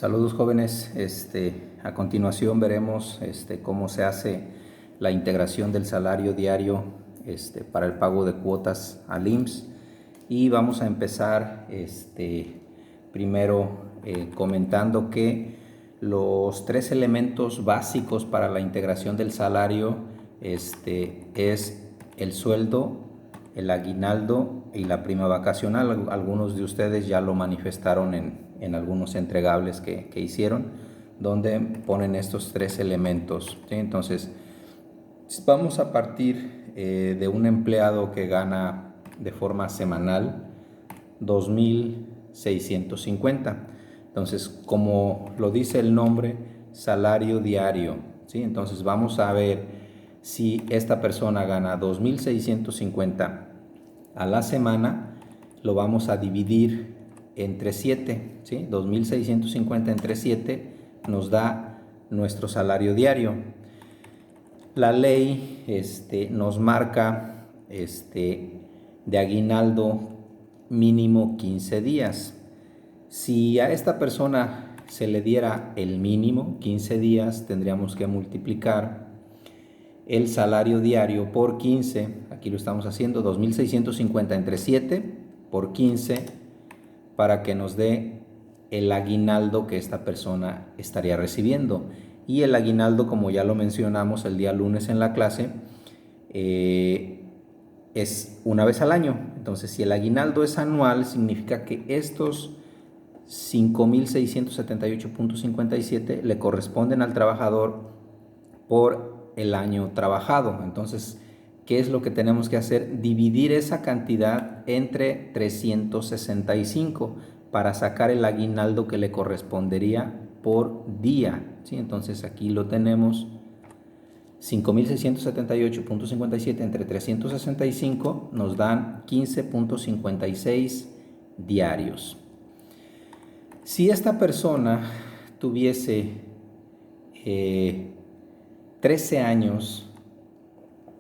Saludos jóvenes, a continuación veremos cómo se hace la integración del salario diario para el pago de cuotas al IMSS y vamos a empezar primero comentando que los tres elementos básicos para la integración del salario es el sueldo, el aguinaldo y la prima vacacional. Algunos de ustedes ya lo manifestaron en algunos entregables que hicieron, donde ponen estos tres elementos, ¿sí? Entonces, vamos a partir de un empleado que gana de forma semanal 2,650. Entonces, como lo dice el nombre, salario diario, ¿sí? Entonces, vamos a ver si esta persona gana 2,650 a la semana, lo vamos a dividir entre 7, ¿sí? 2,650 entre 7 nos da nuestro salario diario. La ley nos marca de aguinaldo mínimo 15 días. Si a esta persona se le diera el mínimo 15 días, tendríamos que multiplicar el salario diario por 15, aquí lo estamos haciendo, 2,650 entre 7 por 15, para que nos dé el aguinaldo que esta persona estaría recibiendo. Y el aguinaldo, como ya lo mencionamos el día lunes en la clase, es una vez al año. Entonces, si el aguinaldo es anual, significa que estos 5,678.57 le corresponden al trabajador por el año trabajado. Entonces, ¿qué es lo que tenemos que hacer? Dividir esa cantidad entre 365 para sacar el aguinaldo que le correspondería por día, ¿sí? Entonces aquí lo tenemos, 5,678.57 entre 365 nos dan 15.56 diarios. Si esta persona tuviese 13 años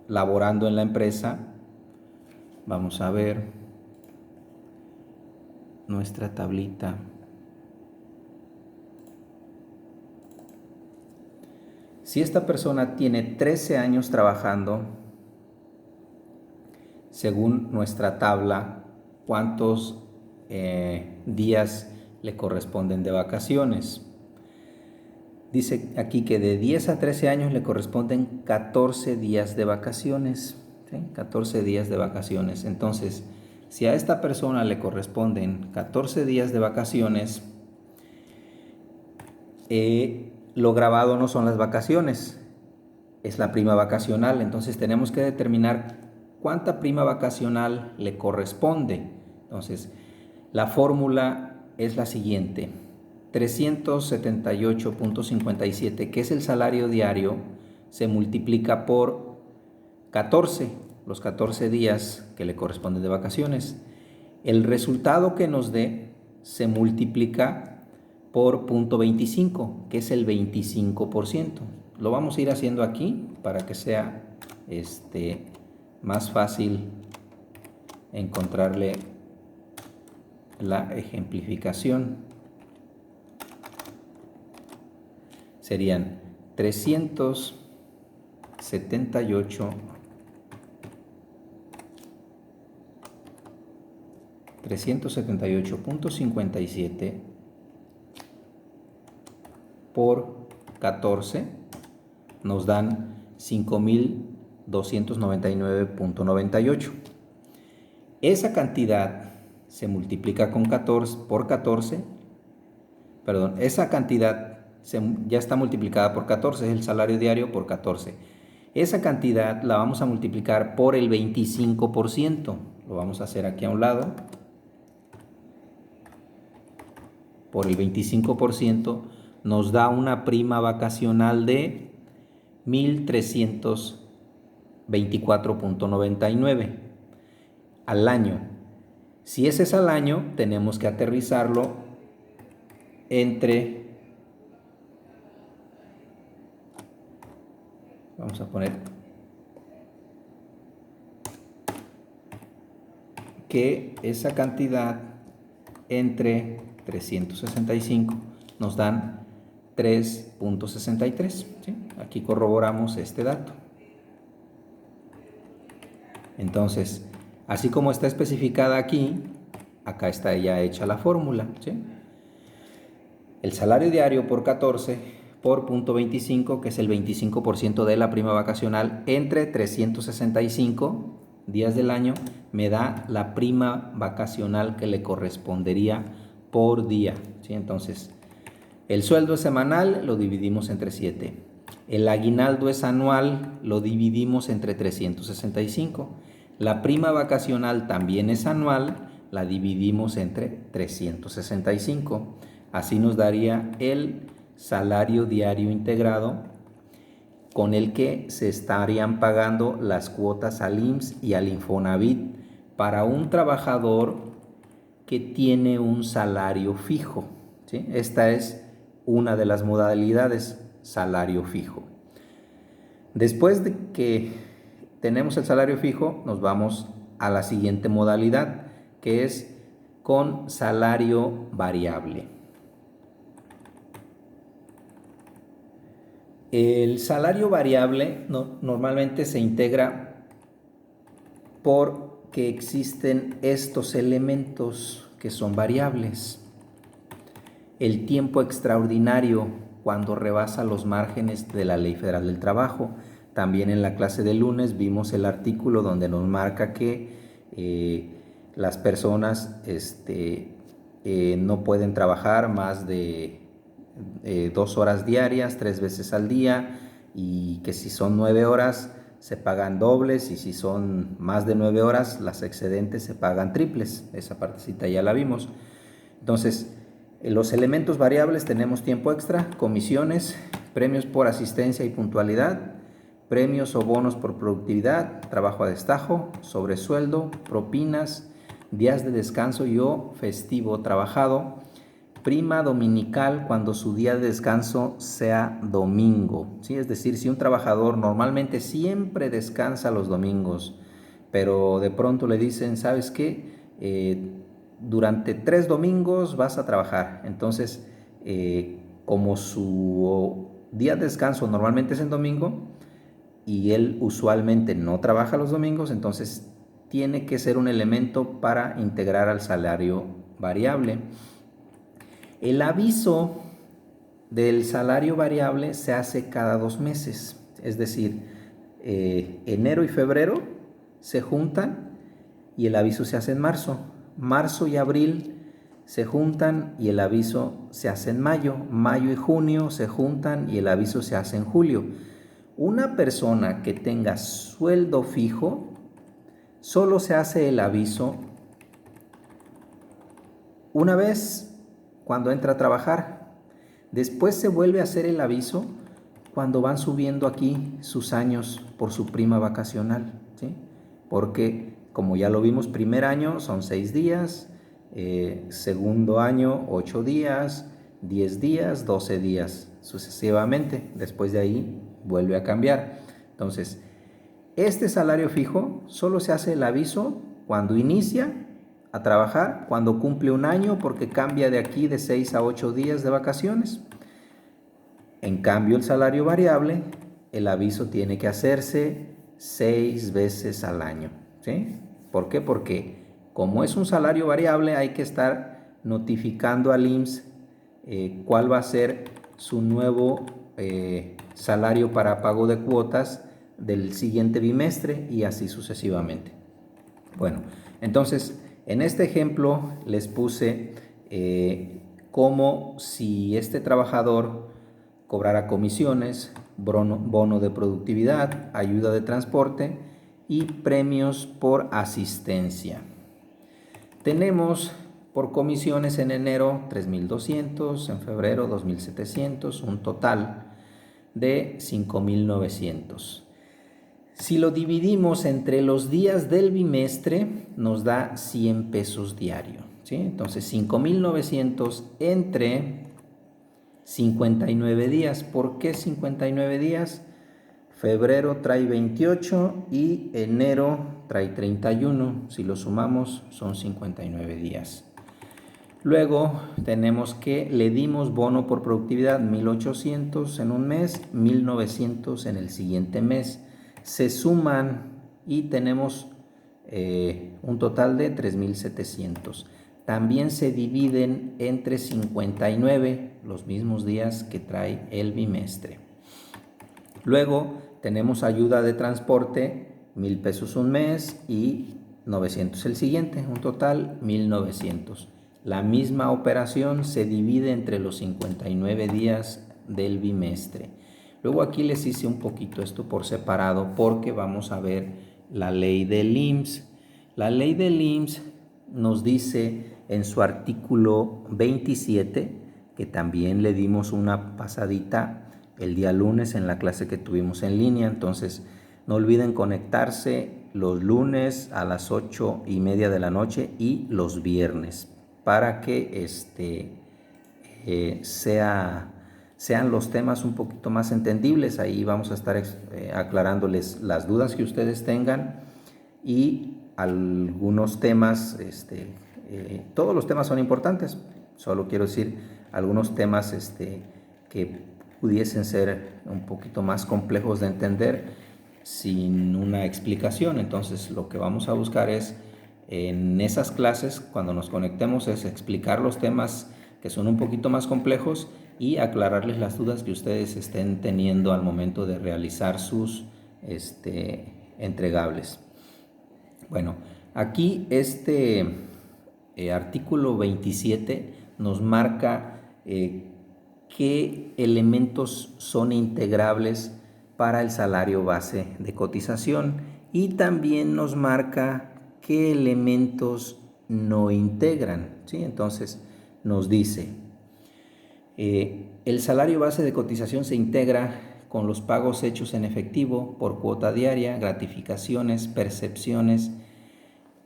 laborando en la empresa, vamos a ver nuestra tablita. Si esta persona tiene 13 años trabajando, según nuestra tabla, ¿cuántos días le corresponden de vacaciones? Dice aquí que de 10 a 13 años le corresponden 14 días de vacaciones, ¿sí? 14 días de vacaciones. Entonces, si a esta persona le corresponden 14 días de vacaciones, lo grabado no son las vacaciones, es la prima vacacional. Entonces, tenemos que determinar cuánta prima vacacional le corresponde. Entonces, la fórmula es la siguiente: 378.57, que es el salario diario, se multiplica por 14, los 14 días que le corresponden de vacaciones. El resultado que nos dé se multiplica por 0.25, que es el 25%. Lo vamos a ir haciendo aquí para que sea más fácil encontrarle la ejemplificación. Serían 378.57 por 14 nos dan 5,299.98. Esa cantidad se multiplica con 14 por 14, perdón, esa cantidad ya está multiplicada por 14, es el salario diario por 14. Esa cantidad la vamos a multiplicar por el 25%. Lo vamos a hacer aquí a un lado. Por el 25% nos da una prima vacacional de 1,324.99 al año. Si ese es al año, tenemos que aterrizarlo entre, vamos a poner que esa cantidad entre 365 nos dan 3.63. ¿Sí? Aquí corroboramos este dato. Entonces, así como está especificada aquí, acá está ya hecha la fórmula. ¿Sí? El salario diario por 14 por .25, que es el 25% de la prima vacacional, entre 365 días del año, me da la prima vacacional que le correspondería por día. ¿Sí? Entonces, el sueldo es semanal, lo dividimos entre 7. El aguinaldo es anual, lo dividimos entre 365. La prima vacacional también es anual, la dividimos entre 365. Así nos daría el salario diario integrado con el que se estarían pagando las cuotas al IMSS y al Infonavit para un trabajador que tiene un salario fijo. ¿Sí? Esta es una de las modalidades, salario fijo. Después de que tenemos el salario fijo, nos vamos a la siguiente modalidad, que es con salario variable. El salario variable normalmente se integra porque existen estos elementos que son variables. El tiempo extraordinario cuando rebasa los márgenes de la Ley Federal del Trabajo. También en la clase de lunes vimos el artículo donde nos marca que las personas no pueden trabajar más de 2 horas diarias, 3 veces al día, y que si son 9 horas se pagan dobles, y si son más de 9 horas las excedentes se pagan triples. Esa partecita ya la vimos. Entonces, los elementos variables tenemos tiempo extra, comisiones, premios por asistencia y puntualidad, premios o bonos por productividad, trabajo a destajo, sobresueldo, propinas, días de descanso y o festivo trabajado, prima dominical cuando su día de descanso sea domingo. ¿Sí? Es decir, si un trabajador normalmente siempre descansa los domingos, pero de pronto le dicen, ¿sabes qué? Durante 3 domingos vas a trabajar. Entonces, como su día de descanso normalmente es en domingo y él usualmente no trabaja los domingos, entonces tiene que ser un elemento para integrar al salario variable. El aviso del salario variable se hace cada 2 meses, es decir, enero y febrero se juntan y el aviso se hace en marzo. Marzo y abril se juntan y el aviso se hace en mayo. Mayo y junio se juntan y el aviso se hace en julio. Una persona que tenga sueldo fijo, solo se hace el aviso una vez cuando entra a trabajar. Después se vuelve a hacer el aviso cuando van subiendo aquí sus años por su prima vacacional, ¿sí? Porque, como ya lo vimos, primer año son 6 días, segundo año 8 días, 10 días, 12 días, sucesivamente. Después de ahí vuelve a cambiar. Entonces, este salario fijo solo se hace el aviso cuando inicia a trabajar, cuando cumple un año, porque cambia de aquí de 6 a 8 días de vacaciones. En cambio, el salario variable, el aviso tiene que hacerse 6 veces al año. ¿Sí? ¿Por qué? Porque como es un salario variable, hay que estar notificando al IMSS cuál va a ser su nuevo salario para pago de cuotas del siguiente bimestre y así sucesivamente. Bueno, entonces en este ejemplo les puse como si este trabajador cobrara comisiones, bono de productividad, ayuda de transporte y premios por asistencia. Tenemos por comisiones en enero 3,200, en febrero 2,700, un total de 5,900. Si lo dividimos entre los días del bimestre, nos da 100 pesos diario, ¿sí? Entonces, 5,900 entre 59 días. ¿Por qué 59 días? Febrero trae 28 y enero trae 31. Si lo sumamos, son 59 días. Luego tenemos que le dimos bono por productividad 1,800 en un mes, 1,900 en el siguiente mes. Se suman y tenemos un total de 3,700. También se dividen entre 59, los mismos días que trae el bimestre. Luego tenemos ayuda de transporte, 1,000 pesos un mes y 900 el siguiente, un total 1,900. La misma operación se divide entre los 59 días del bimestre. Luego aquí les hice un poquito esto por separado porque vamos a ver la ley del IMSS. La ley del IMSS nos dice en su artículo 27, que también le dimos una pasadita el día lunes en la clase que tuvimos en línea, entonces no olviden conectarse los lunes a las 8:30 de la noche y los viernes para que sean los temas un poquito más entendibles. Ahí vamos a estar aclarándoles las dudas que ustedes tengan y algunos temas, todos los temas son importantes, solo quiero decir algunos temas que pudiesen ser un poquito más complejos de entender sin una explicación. Entonces lo que vamos a buscar es en esas clases, cuando nos conectemos, es explicar los temas que son un poquito más complejos y aclararles las dudas que ustedes estén teniendo al momento de realizar sus entregables. Bueno, aquí artículo 27 nos marca qué elementos son integrables para el salario base de cotización y también nos marca qué elementos no integran, ¿sí? Entonces nos dice, el salario base de cotización se integra con los pagos hechos en efectivo por cuota diaria, gratificaciones, percepciones,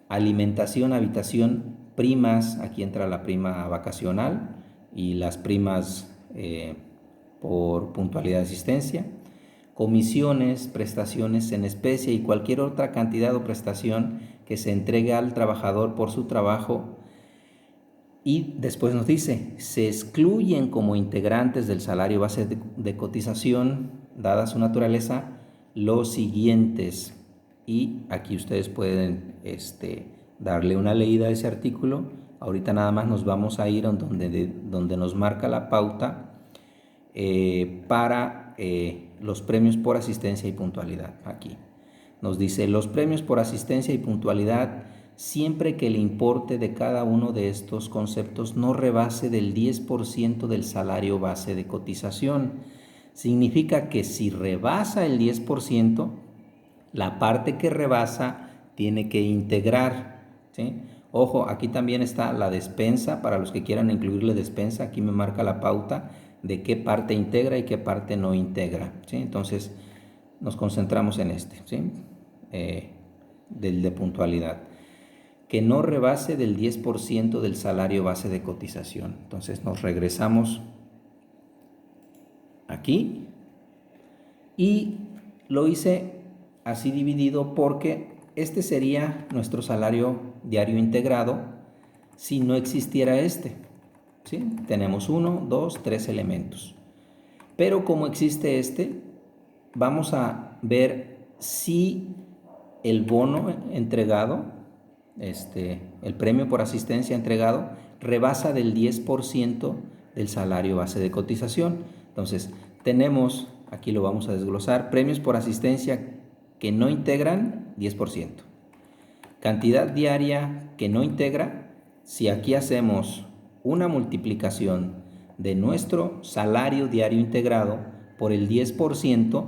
alimentación, habitación, primas, aquí entra la prima vacacional y las primas por puntualidad de asistencia, comisiones, prestaciones en especie y cualquier otra cantidad o prestación que se entregue al trabajador por su trabajo. Y después nos dice, se excluyen como integrantes del salario base de cotización, dada su naturaleza, los siguientes. Y aquí ustedes pueden darle una leída a ese artículo. Ahorita nada más nos vamos a ir a donde nos marca la pauta para los premios por asistencia y puntualidad. Aquí nos dice, los premios por asistencia y puntualidad, siempre que el importe de cada uno de estos conceptos no rebase del 10% del salario base de cotización. Significa que si rebasa el 10%, la parte que rebasa tiene que integrar, ¿sí? Ojo, aquí también está la despensa, para los que quieran incluirle despensa, aquí me marca la pauta de qué parte integra y qué parte no integra, ¿sí? Entonces nos concentramos en ¿sí? Del de puntualidad, que no rebase del 10% del salario base de cotización. Entonces nos regresamos aquí y lo hice así dividido porque este sería nuestro salario diario integrado si no existiera ¿sí? Tenemos 1, 2, 3 elementos. Pero como existe vamos a ver si el bono entregado, el premio por asistencia entregado, rebasa del 10% del salario base de cotización. Entonces, tenemos, aquí lo vamos a desglosar, premios por asistencia que no integran, 10%. Cantidad diaria que no integra, si aquí hacemos una multiplicación de nuestro salario diario integrado por el 10%,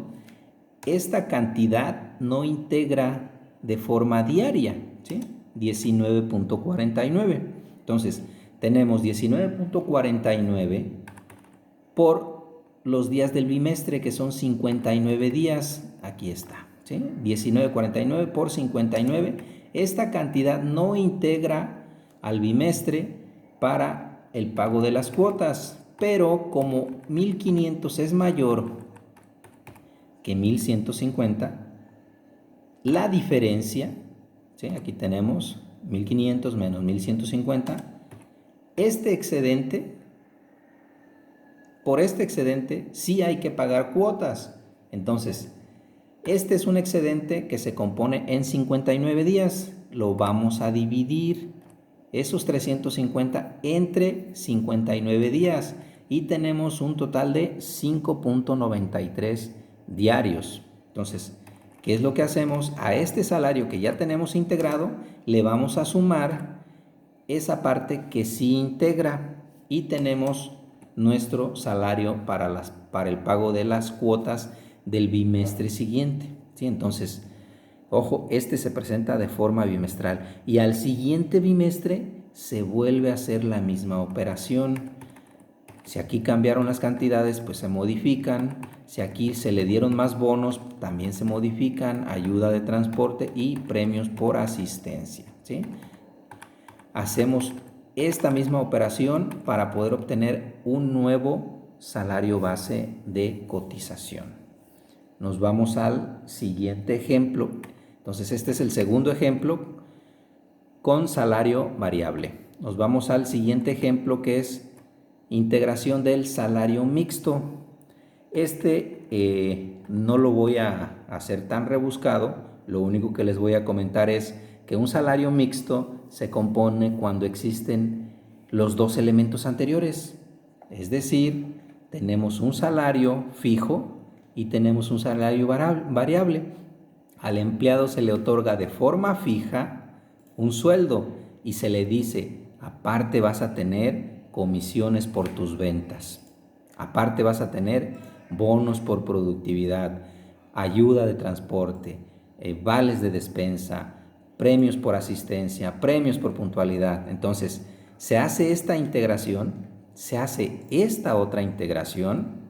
esta cantidad no integra de forma diaria, ¿sí? 19.49. Entonces, tenemos 19.49 por los días del bimestre, que son 59 días. Aquí está, ¿sí? 19.49 por 59. Esta cantidad no integra al bimestre para el pago de las cuotas, pero como 1,500 es mayor que 1,150, la diferencia, ¿sí? Aquí tenemos 1,500 menos 1,150, Este excedente, por este excedente sí hay que pagar cuotas. Entonces, este es un excedente que se compone en 59 días. Lo vamos a dividir esos 350 entre 59 días y tenemos un total de 5.93 diarios. Entonces, ¿qué es lo que hacemos? A este salario que ya tenemos integrado, le vamos a sumar esa parte que sí integra y tenemos nuestro salario para el pago de las cuotas del bimestre siguiente. ¿Sí? Entonces, ojo, este se presenta de forma bimestral y al siguiente bimestre se vuelve a hacer la misma operación. Si aquí cambiaron las cantidades, pues se modifican. Si aquí se le dieron más bonos, también se modifican, ayuda de transporte y premios por asistencia. ¿Sí? Hacemos esta misma operación para poder obtener un nuevo salario base de cotización. Nos vamos al siguiente ejemplo. Entonces, este es el segundo ejemplo con salario variable. Nos vamos al siguiente ejemplo que es integración del salario mixto. No lo voy a hacer tan rebuscado. Lo único que les voy a comentar es que un salario mixto se compone cuando existen los dos elementos anteriores. Es decir, tenemos un salario fijo y tenemos un salario variable. Al empleado se le otorga de forma fija un sueldo y se le dice, aparte vas a tener comisiones por tus ventas, aparte vas a tener bonos por productividad, ayuda de transporte, vales de despensa, premios por asistencia, premios por puntualidad. Entonces, se hace esta integración, se hace esta otra integración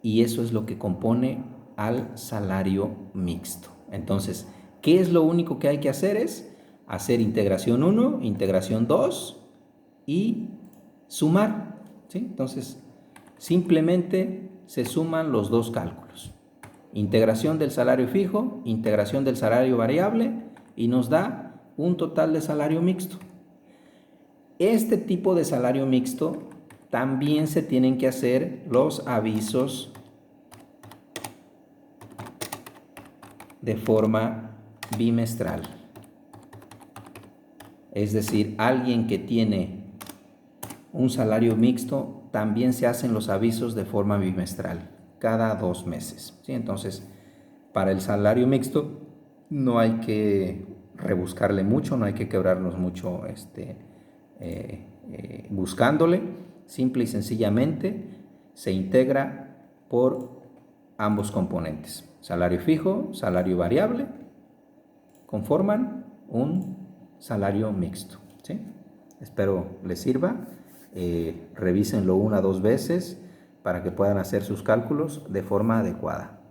y eso es lo que compone al salario mixto. Entonces, ¿qué es lo único que hay que hacer? Es hacer integración 1, integración 2 y sumar. ¿Sí? Entonces, simplemente se suman los dos cálculos. Integración del salario fijo, integración del salario variable y nos da un total de salario mixto. Este tipo de salario mixto también se tienen que hacer los avisos de forma bimestral. Es decir, alguien que tiene un salario mixto, también se hacen los avisos de forma bimestral, cada 2 meses. ¿Sí? Entonces, para el salario mixto no hay que rebuscarle mucho, no hay que quebrarnos mucho buscándole. Simple y sencillamente se integra por ambos componentes. Salario fijo, salario variable, conforman un salario mixto. ¿Sí? Espero les sirva. Revísenlo 1 o 2 veces para que puedan hacer sus cálculos de forma adecuada.